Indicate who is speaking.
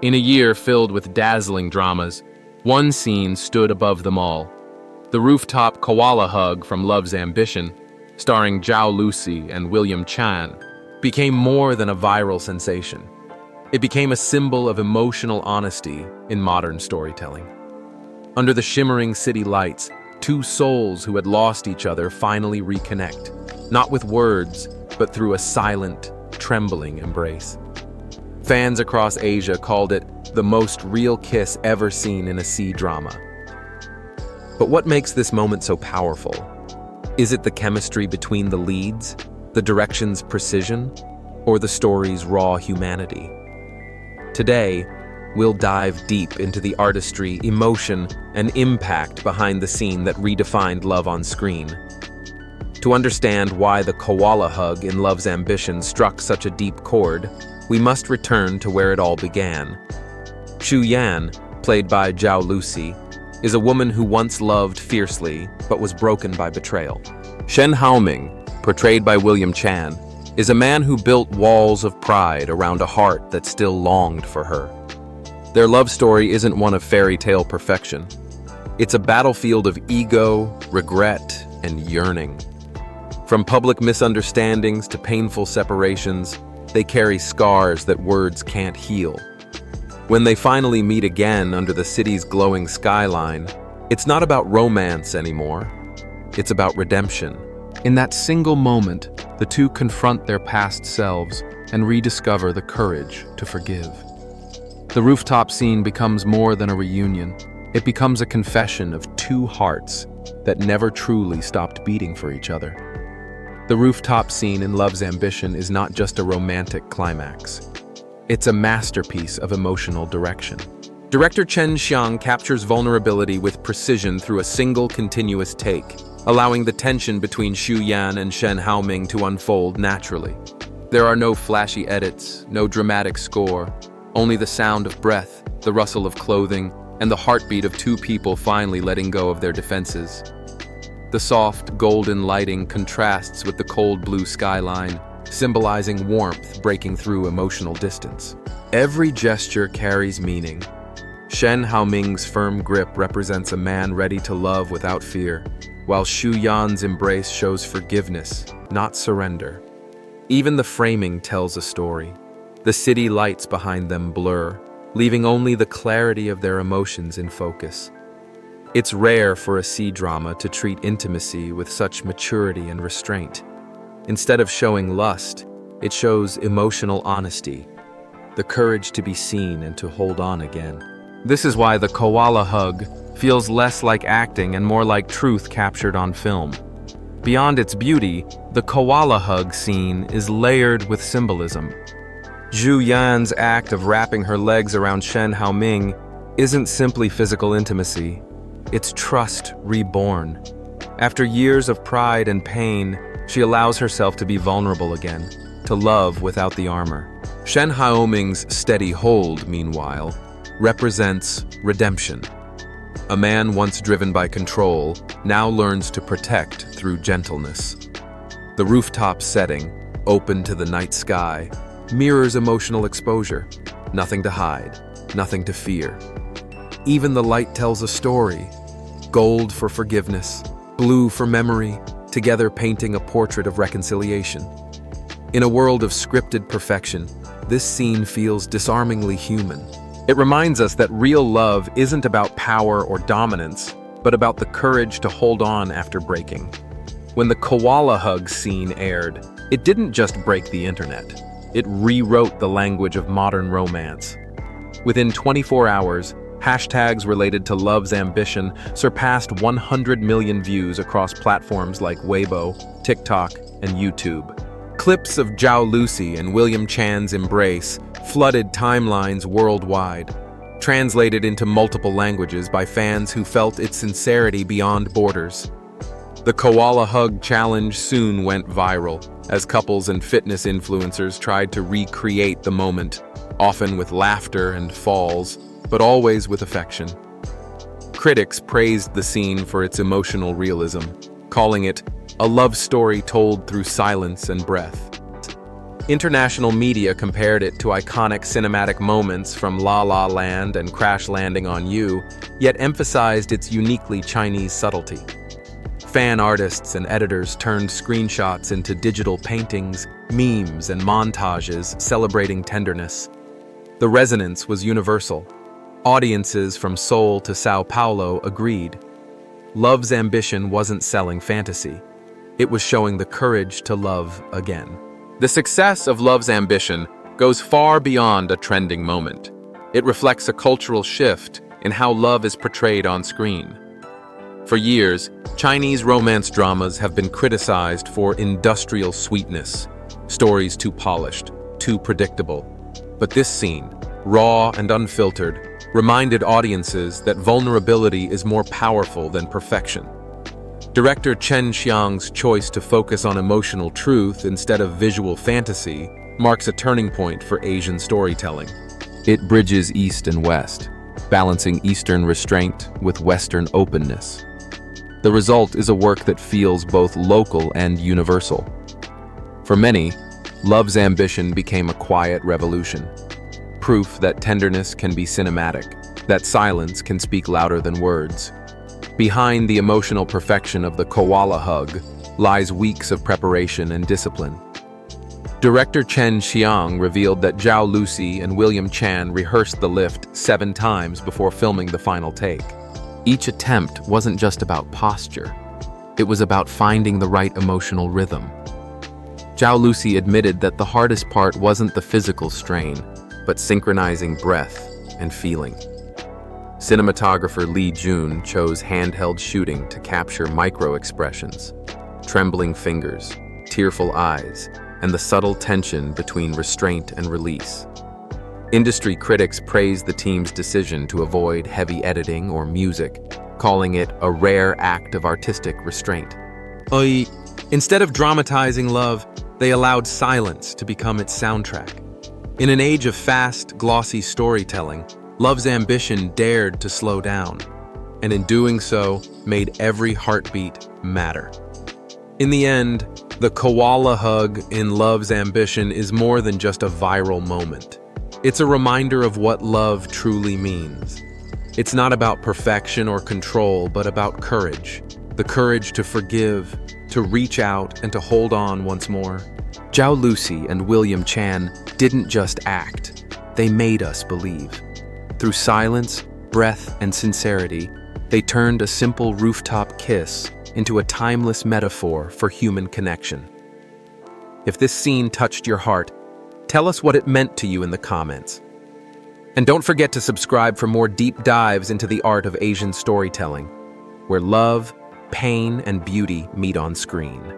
Speaker 1: In a year filled with dazzling dramas, one scene stood above them all. The rooftop Koala Hug from Love's Ambition, starring Zhao Lusi and William Chan, became more than a viral sensation. It became a symbol of emotional honesty in modern storytelling. Under the shimmering city lights, two souls who had lost each other finally reconnect, not with words, but through a silent, trembling embrace. Fans across Asia called it the most real kiss ever seen in a C-drama. But what makes this moment so powerful? Is it the chemistry between the leads, the direction's precision, or the story's raw humanity? Today, we'll dive deep into the artistry, emotion, and impact behind the scene that redefined love on screen. To understand why the Koala Hug in Love's Ambition struck such a deep chord, we must return to where it all began. Xu Yan, played by Zhao Lusi, is a woman who once loved fiercely but was broken by betrayal. Shen Haoming, portrayed by William Chan, is a man who built walls of pride around a heart that still longed for her. Their love story isn't one of fairy tale perfection. It's a battlefield of ego, regret, and yearning. From public misunderstandings to painful separations, they carry scars that words can't heal. When they finally meet again under the city's glowing skyline, it's not about romance anymore. It's about redemption. In that single moment, the two confront their past selves and rediscover the courage to forgive. The rooftop scene becomes more than a reunion. It becomes a confession of two hearts that never truly stopped beating for each other. The rooftop scene in Love's Ambition is not just a romantic climax. It's a masterpiece of emotional direction. Director Chen Xiang captures vulnerability with precision through a single continuous take, allowing the tension between Xu Yan and Shen Haoming to unfold naturally. There are no flashy edits, no dramatic score, only the sound of breath, the rustle of clothing, and the heartbeat of two people finally letting go of their defenses. The soft, golden lighting contrasts with the cold blue skyline, symbolizing warmth breaking through emotional distance. Every gesture carries meaning. Shen Haoming's firm grip represents a man ready to love without fear, while Xu Yan's embrace shows forgiveness, not surrender. Even the framing tells a story. The city lights behind them blur, leaving only the clarity of their emotions in focus. It's rare for a C-drama to treat intimacy with such maturity and restraint. Instead of showing lust, it shows emotional honesty, the courage to be seen and to hold on again. This is why the Koala Hug feels less like acting and more like truth captured on film. Beyond its beauty, the Koala Hug scene is layered with symbolism. Xu Yan's act of wrapping her legs around Shen Haoming isn't simply physical intimacy. It's trust reborn. After years of pride and pain, she allows herself to be vulnerable again, to love without the armor. Shen Haoming's steady hold, meanwhile, represents redemption. A man once driven by control now learns to protect through gentleness. The rooftop setting, open to the night sky, mirrors emotional exposure. Nothing to hide, nothing to fear. Even the light tells a story. Gold for forgiveness, blue for memory, together painting a portrait of reconciliation. In a world of scripted perfection, this scene feels disarmingly human. It reminds us that real love isn't about power or dominance, but about the courage to hold on after breaking. When the Koala Hug scene aired, it didn't just break the internet. It rewrote the language of modern romance. Within 24 hours, hashtags related to Love's Ambition surpassed 100 million views across platforms like Weibo, TikTok, and YouTube. Clips of Zhao Lusi and William Chan's embrace flooded timelines worldwide, translated into multiple languages by fans who felt its sincerity beyond borders. The Koala Hug challenge soon went viral, as couples and fitness influencers tried to recreate the moment, often with laughter and falls, but always with affection. Critics praised the scene for its emotional realism, calling it a love story told through silence and breath. International media compared it to iconic cinematic moments from La La Land and Crash Landing on You, yet emphasized its uniquely Chinese subtlety. Fan artists and editors turned screenshots into digital paintings, memes, and montages celebrating tenderness. The resonance was universal. Audiences from Seoul to Sao Paulo agreed. Love's Ambition wasn't selling fantasy. It was showing the courage to love again. The success of Love's Ambition goes far beyond a trending moment. It reflects a cultural shift in how love is portrayed on screen. For years, Chinese romance dramas have been criticized for industrial sweetness, stories too polished, too predictable. But this scene, raw and unfiltered, reminded audiences that vulnerability is more powerful than perfection. Director Chen Xiang's choice to focus on emotional truth instead of visual fantasy marks a turning point for Asian storytelling. It bridges East and West, balancing Eastern restraint with Western openness. The result is a work that feels both local and universal. For many, Love's Ambition became a quiet revolution, proof that tenderness can be cinematic, that silence can speak louder than words. Behind the emotional perfection of the Koala Hug lies weeks of preparation and discipline. Director Chen Xiang revealed that Zhao Lusi and William Chan rehearsed the lift 7 times before filming the final take. Each attempt wasn't just about posture. It was about finding the right emotional rhythm. Zhao Lusi admitted that the hardest part wasn't the physical strain, but synchronizing breath and feeling. Cinematographer Li Jun chose handheld shooting to capture micro-expressions, trembling fingers, tearful eyes, and the subtle tension between restraint and release. Industry critics praised the team's decision to avoid heavy editing or music, calling it a rare act of artistic restraint. Instead of dramatizing love, they allowed silence to become its soundtrack. In an age of fast, glossy storytelling, Love's Ambition dared to slow down, and in doing so, made every heartbeat matter. In the end, the Koala Hug in Love's Ambition is more than just a viral moment. It's a reminder of what love truly means. It's not about perfection or control, but about courage. The courage to forgive, to reach out, and to hold on once more. Zhao Lusi and William Chan didn't just act, they made us believe. Through silence, breath, and sincerity, they turned a simple rooftop kiss into a timeless metaphor for human connection. If this scene touched your heart, tell us what it meant to you in the comments. And don't forget to subscribe for more deep dives into the art of Asian storytelling, where love, pain, and beauty meet on screen.